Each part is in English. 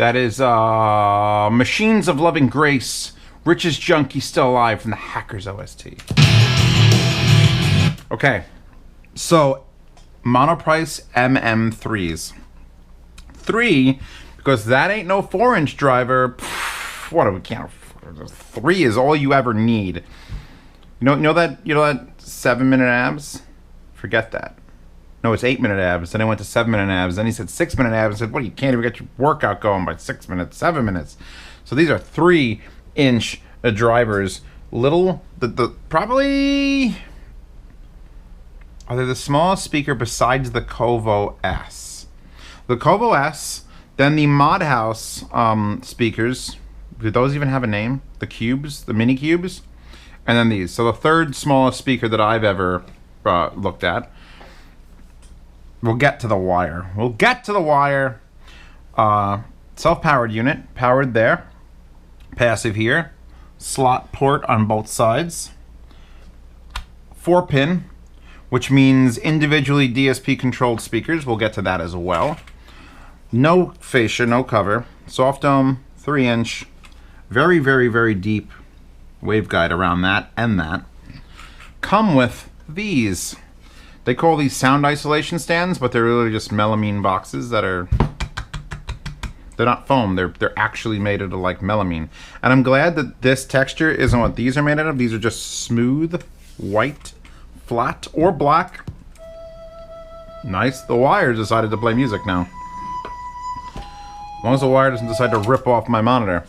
That is Machines of Loving Grace, Richest Junkie Still Alive from the Hackers OST. Okay, so Monoprice MM-3s. 3, because that ain't no 4-inch driver. What do we count? 3 is all you ever need. You know that 7-minute abs? Forget that. No, it's 8-minute abs. Then I went to 7-minute abs. Then he said 6-minute abs. I said, what? You can't even get your workout going by 6 minutes, 7 minutes. So these are 3-inch drivers. Little, probably, are they the smallest speaker besides the Kovo S? The Kovo S, then the Mod House speakers. Do those even have a name? The cubes, the mini cubes, and then these. So the third smallest speaker that I've ever looked at. We'll get to the wire. We'll get to the wire. Self-powered unit, powered there. Passive here. Slot port on both sides. 4-pin, which means individually DSP controlled speakers. We'll get to that as well. No fascia, no cover. Soft dome, 3-inch. Very, very, very deep waveguide around that and that. Come with these. They call these sound isolation stands, but they're really just melamine boxes that are, they're not foam, they're actually made out of like melamine. And I'm glad that this texture isn't what these are made out of. These are just smooth, white, flat, or black. Nice. The wire decided to play music now. As long as the wire doesn't decide to rip off my monitor.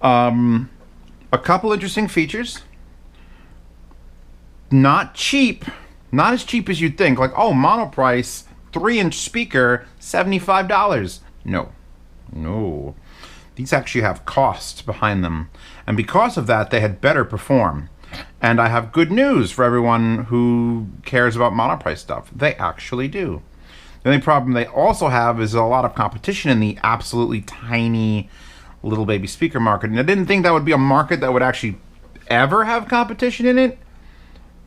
A couple interesting features. Not cheap. Not as cheap as you'd think. Like, oh, Monoprice, 3-inch speaker, $75. No. No. These actually have cost behind them. And because of that, they had better perform. And I have good news for everyone who cares about Monoprice stuff. They actually do. The only problem they also have is a lot of competition in the absolutely tiny little baby speaker market. And I didn't think that would be a market that would actually ever have competition in it.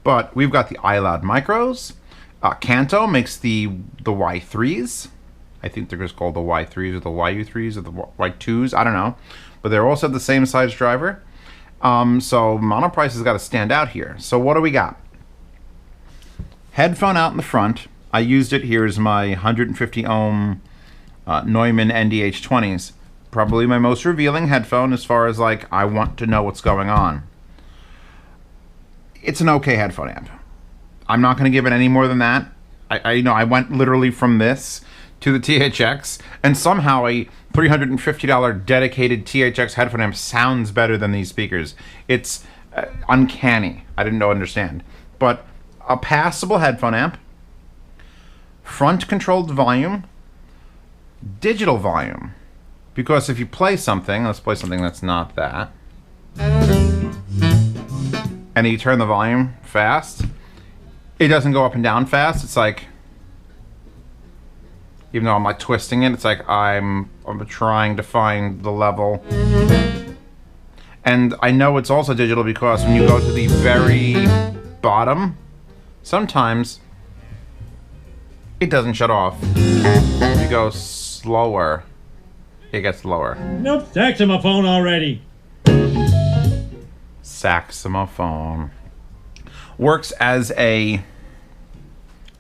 But we've got the iLoud Micros. Kanto makes the Y3s. I think they're just called the Y3s or the YU3s or the Y2s. I don't know. But they're also the same size driver. So Monoprice has got to stand out here. So what do we got? Headphone out in the front. I used it here as my 150 ohm Neumann NDH20s. Probably my most revealing headphone as far as like I want to know what's going on. It's an okay headphone amp. I'm not going to give it any more than that. I went literally from this to the THX, and somehow a $350 dedicated THX headphone amp sounds better than these speakers. It's uncanny. I didn't understand. But a passable headphone amp, front controlled volume, digital volume. Because if you play something, let's play something that's not that, and you turn the volume fast, it doesn't go up and down fast. It's like, even though I'm like twisting it, it's like I'm trying to find the level. And I know it's also digital because when you go to the very bottom, sometimes it doesn't shut off. If you go slower, it gets lower. Nope, saxophone already. Saxophone. Works as a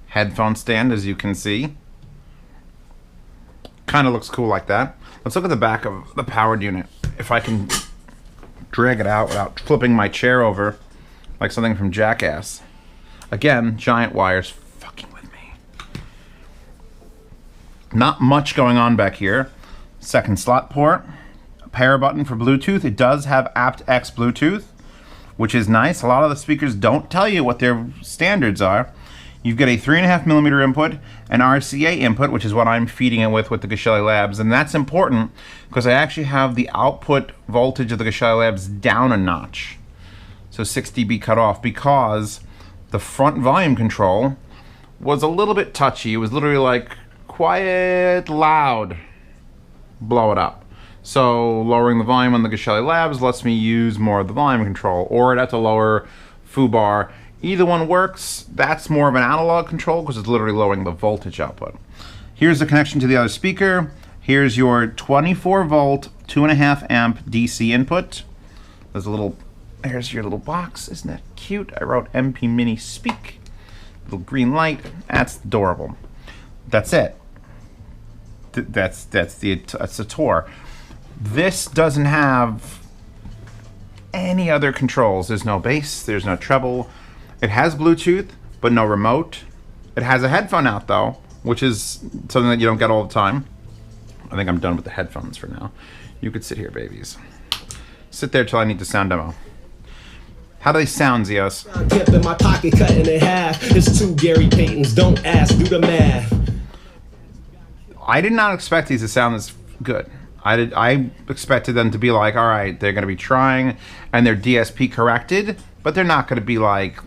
headphone stand, as you can see. Kind of looks cool like that. Let's look at the back of the powered unit. If I can drag it out without flipping my chair over like something from Jackass. Again, giant wires fucking with me. Not much going on back here. Second slot port. A power button for Bluetooth. It does have aptX Bluetooth, which is nice. A lot of the speakers don't tell you what their standards are. You've got a 3.5mm input, an RCA input, which is what I'm feeding it with the Geshelli Labs, and that's important because I actually have the output voltage of the Geshelli Labs down a notch. So 6 dB cut off because the front volume control was a little bit touchy. It was literally like quiet, loud, blow it up. So lowering the volume on the Geshelli Labs lets me use more of the volume control, or I'd have to lower foobar. Either one works. That's more of an analog control because it's literally lowering the voltage output. Here's the connection to the other speaker. Here's your 24 volt, 2.5 amp DC input. There's a little, here's your little box. Isn't that cute? I wrote MP Mini Speak. Little green light. That's adorable. That's it. That's the tour. This doesn't have any other controls. There's no bass, there's no treble. It has Bluetooth, but no remote. It has a headphone out though, which is something that you don't get all the time. I think I'm done with the headphones for now. You could sit here, babies. Sit there till I need the sound demo. How do they sound, Zios? Dip in my pocket, cutting in half. It's 2 Gary Paytons. Don't ask, do the math. I did not expect these to sound this good. I expected them to be like, all right, they're going to be trying, and they're DSP corrected, but they're not going to be like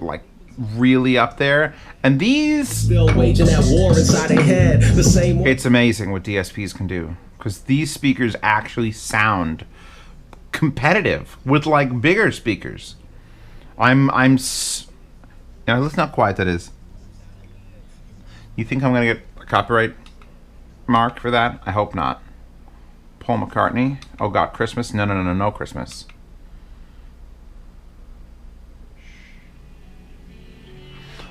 really up there. And these, Still waging that war inside their head. The same. it's amazing what DSPs can do, because these speakers actually sound competitive with like bigger speakers. That's not quiet. That is. You think I'm going to get a copyright mark for that? I hope not. Paul McCartney. Oh God, Christmas? No Christmas.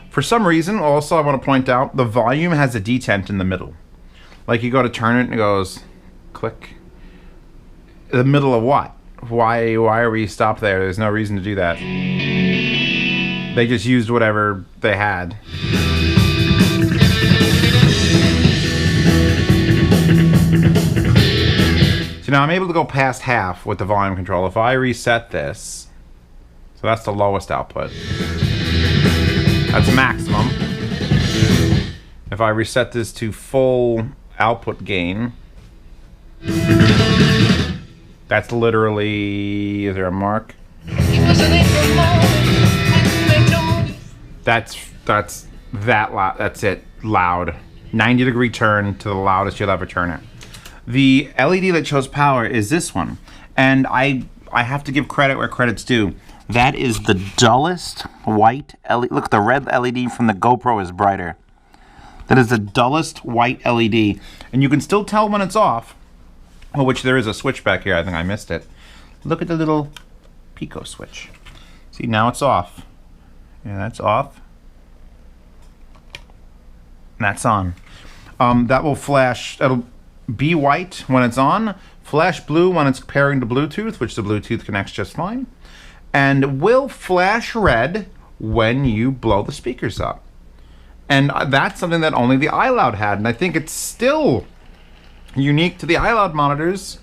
For some reason, also I want to point out, the volume has a detent in the middle. Like you go to turn it and it goes, click. The middle of what? Why are we stopped there? There's no reason to do that. They just used whatever they had. So now I'm able to go past half with the volume control. If I reset this, so that's the lowest output. That's maximum. If I reset this to full output gain, that's literally, is there a mark? That's that loud. That's it. Loud. 90-degree turn to the loudest you'll ever turn it. The LED that shows power is this one, and I have to give credit where credit's due. That is the dullest white LED. Look, the red LED from the GoPro is brighter. That is the dullest white LED, and you can still tell when it's off. Oh, which there is a switch back here. I think I missed it. Look at the little Pico switch. See, now it's off. Yeah, that's off. And that's on. That will flash. It'll be white when it's on. Flash blue when it's pairing to Bluetooth, which the Bluetooth connects just fine. And will flash red when you blow the speakers up. And that's something that only the iLoud had. And I think it's still unique to the iLoud monitors,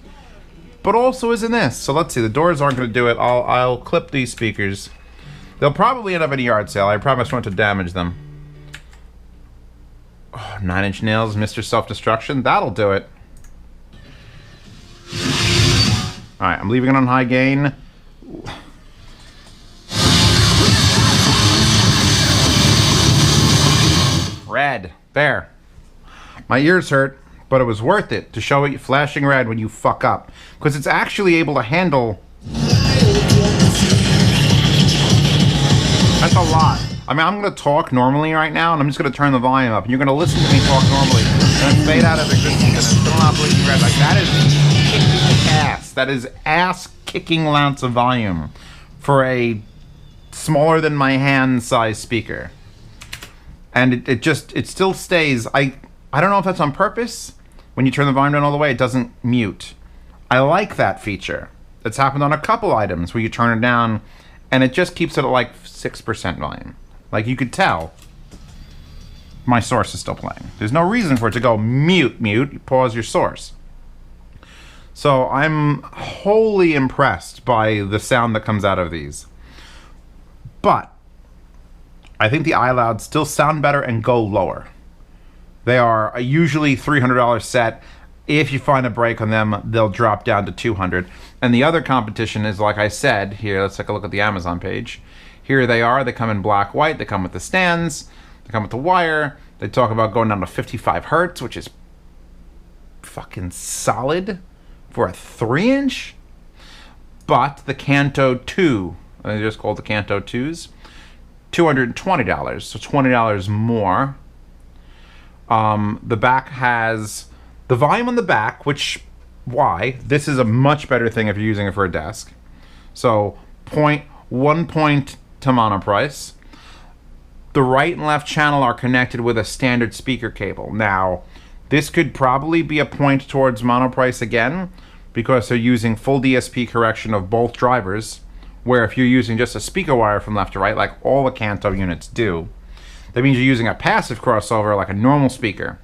but also is in this. So let's see, the doors aren't going to do it. I'll clip these speakers. They'll probably end up in a yard sale. I promise not to damage them. Oh, 9-inch nails, Mr. Self-Destruction. That'll do it. Alright, I'm leaving it on high gain. Red. There. My ears hurt, but it was worth it to show it flashing red when you fuck up. Because it's actually able to handle... That's a lot. I mean, I'm going to talk normally right now, and I'm just going to turn the volume up, and you're going to listen to me talk normally, and then fade out of existence, and it's still not blinking red. Like, that is kicking ass. That is ass-kicking amounts of volume for a smaller than my hand size speaker. And it still stays. I don't know if that's on purpose. When you turn the volume down all the way, it doesn't mute. I like that feature. It's happened on a couple items where you turn it down, and it just keeps it at like 6% volume. Like, you could tell my source is still playing. There's no reason for it to go mute. You pause your source. So I'm wholly impressed by the sound that comes out of these. But I think the iLouds still sound better and go lower. They are a usually $300 set. If you find a break on them, they'll drop down to $200. And the other competition is, like I said, here, let's take a look at the Amazon page. Here they are. They come in black, white. They come with the stands. They come with the wire. They talk about going down to 55 hertz, which is fucking solid for a 3-inch. But the Kanto 2, they're just called the Kanto 2s, $220, so $20 more. The back has The volume on the back, which, why? This is a much better thing if you're using it for a desk. So, 1 point to Monoprice. The right and left channel are connected with a standard speaker cable. Now, this could probably be a point towards Monoprice again, because they're using full DSP correction of both drivers, where if you're using just a speaker wire from left to right, like all the Kanto units do, that means you're using a passive crossover like a normal speaker.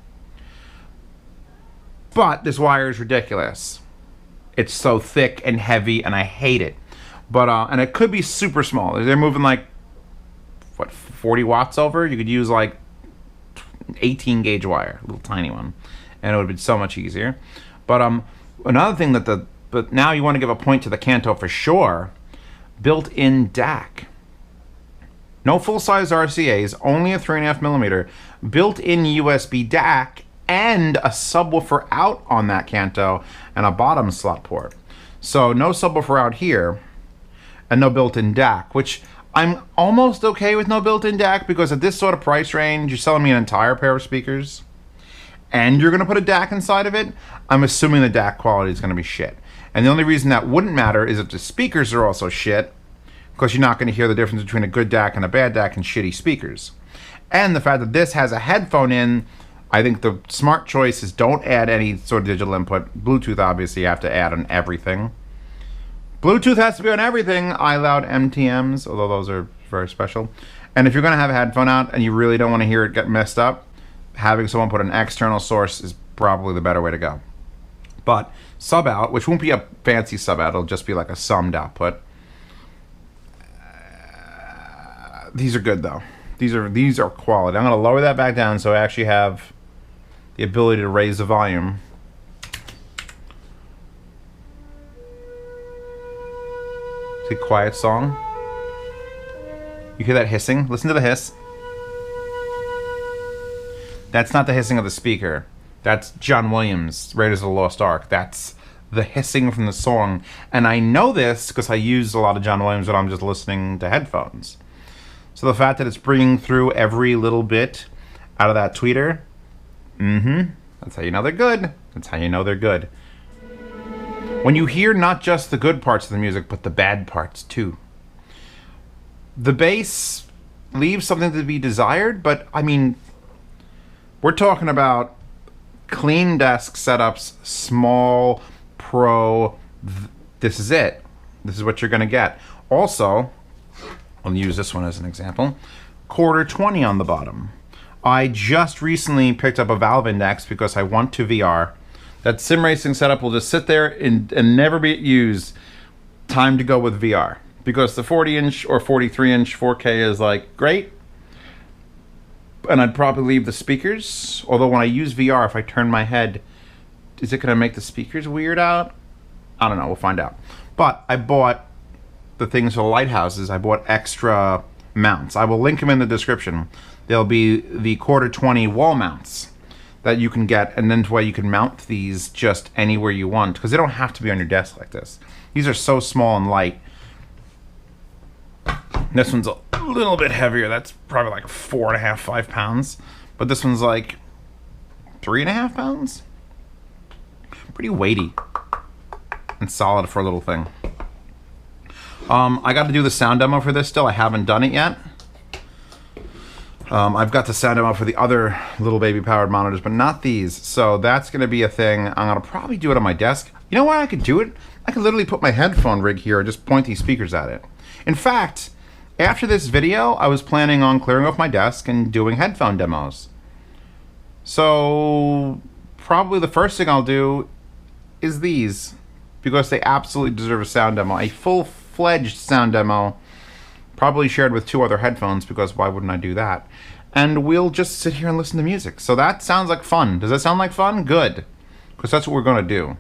But this wire is ridiculous. It's so thick and heavy, and I hate it. But and it could be super small. They're moving like, what, 40 watts over? You could use like 18 gauge wire, a little tiny one, and it would be so much easier. But another thing but now you want to give a point to the Kanto for sure, built-in DAC. No full-size RCAs, only a 3.5mm, built-in USB DAC, and a subwoofer out on that Kanto, and a bottom slot port. So no subwoofer out here, and no built-in DAC, which I'm almost okay with no built-in DAC, because at this sort of price range, you're selling me an entire pair of speakers, and you're going to put a DAC inside of it. I'm assuming the DAC quality is going to be shit. And the only reason that wouldn't matter is if the speakers are also shit, because you're not going to hear the difference between a good DAC and a bad DAC and shitty speakers. And the fact that this has a headphone in, I think the smart choice is don't add any sort of digital input. Bluetooth, obviously, you have to add on everything. Bluetooth has to be on everything. iLoud MTMs, although those are very special. And if you're going to have a headphone out and you really don't want to hear it get messed up, having someone put an external source is probably the better way to go. But sub out, which won't be a fancy sub out, it'll just be like a summed output. These are good though. These are quality. I'm going to lower that back down so I actually have the ability to raise the volume. It's a quiet song. You hear that hissing? Listen to the hiss. That's not the hissing of the speaker. That's John Williams, Raiders of the Lost Ark. That's the hissing from the song. And I know this because I use a lot of John Williams when I'm just listening to headphones. So the fact that it's bringing through every little bit out of that tweeter, that's how you know they're good. That's how you know they're good. When you hear not just the good parts of the music, but the bad parts too. The bass leaves something to be desired, but I mean, we're talking about clean desk setups, small, pro, this is it. This is what you're gonna get. Also, I'll use this one as an example, quarter 20 on the bottom. I just recently picked up a valve index because I want to VR. That sim racing setup will just sit there and never be used. Time to go with VR. Because the 40-inch or 43-inch 4K is like, great. And I'd probably leave the speakers. Although when I use VR, if I turn my head, is it going to make the speakers weird out? I don't know, we'll find out. But I bought the things for the lighthouses. I bought extra mounts. I will link them in the description. There'll be the quarter 20 wall mounts that you can get, and then to where you can mount these just anywhere you want, because they don't have to be on your desk like this. These are so small and light. This one's a little bit heavier. That's probably like 4.5, 5 pounds. But this one's like 3.5 pounds. Pretty weighty and solid for a little thing. I got to do the sound demo for this still. I haven't done it yet. I've got the sound demo for the other little baby powered monitors, but not these. So that's going to be a thing. I'm going to probably do it on my desk. You know why I could do it? I could literally put my headphone rig here and just point these speakers at it. In fact, after this video, I was planning on clearing off my desk and doing headphone demos. So probably the first thing I'll do is these, because they absolutely deserve a sound demo. A full-fledged sound demo, probably shared with 2 other headphones, because why wouldn't I do that? And we'll just sit here and listen to music. So that sounds like fun. Does that sound like fun? Good, because that's what we're going to do.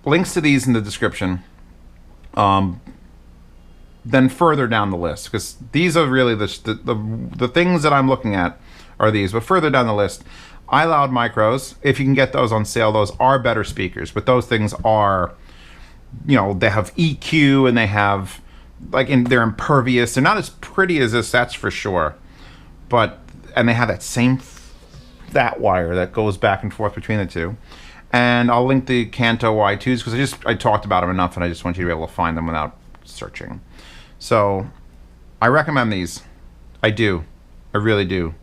Links to these in the description. Then further down the list, because these are really the things that I'm looking at are these. But further down the list, iLoud micros. If you can get those on sale, those are better speakers. But those things are, you know, they have EQ and they have they're impervious. They're not as pretty as this, that's for sure. And they have that same that wire that goes back and forth between the two. And I'll link the Kanto Y2s because I talked about them enough and I just want you to be able to find them without searching. So I recommend these. I do. I really do.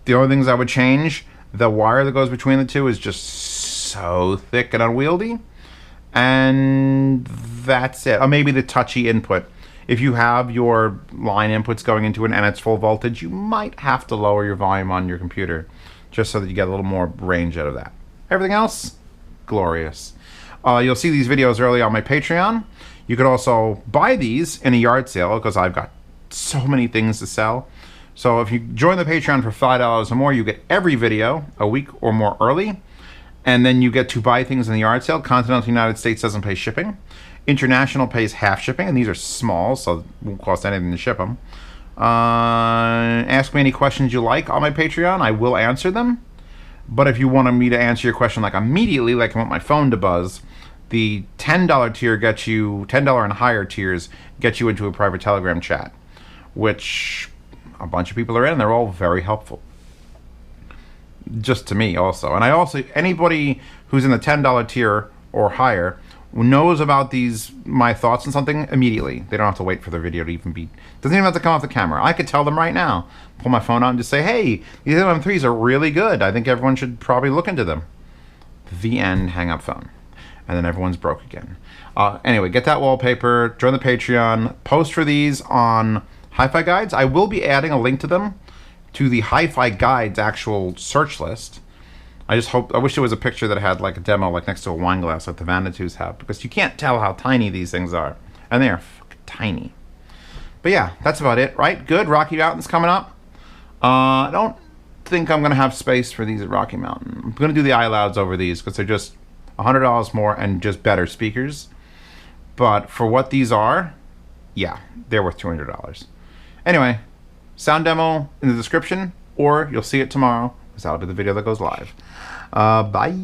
The only things I would change, the wire that goes between the two is just so thick and unwieldy. And that's it. Or maybe the touchy input. If you have your line inputs going into it and it's full voltage, you might have to lower your volume on your computer just so that you get a little more range out of that. Everything else, glorious. You'll see these videos early on my Patreon. You could also buy these in a yard sale because I've got so many things to sell. So if you join the Patreon for $5 or more, you get every video a week or more early. And then you get to buy things in the yard sale. Continental United States doesn't pay shipping. International pays half shipping, and these are small, so it won't cost anything to ship them. Ask me any questions you like on my Patreon. I will answer them. But if you wanted me to answer your question like immediately, like I want my phone to buzz, the $10 tier gets you, $10 and higher tiers get you into a private Telegram chat, which a bunch of people are in, and they're all very helpful. Just to me also. And I also, anybody who's in the $10 tier or higher knows about these, my thoughts on something immediately. They don't have to wait for the video to even be, doesn't even have to come off the camera. I could tell them right now, pull my phone out and just say, hey, these MM-3s are really good. I think everyone should probably look into them. The end, hang up phone. And then everyone's broke again. Anyway, get that wallpaper, join the Patreon, post for these on Hi-Fi Guides. I will be adding a link to them to the Hi-Fi Guides actual search list. I wish there was a picture that had like a demo like next to a wine glass like the Vanitus have, because you can't tell how tiny these things are. And they are fucking tiny. But yeah, that's about it, right? Good. Rocky Mountain's coming up. I don't think I'm going to have space for these at Rocky Mountain. I'm going to do the iLouds over these because they're just $100 more and just better speakers. But for what these are, yeah, they're worth $200. Anyway, sound demo in the description, or you'll see it tomorrow, because that'll be the video that goes live. Bye.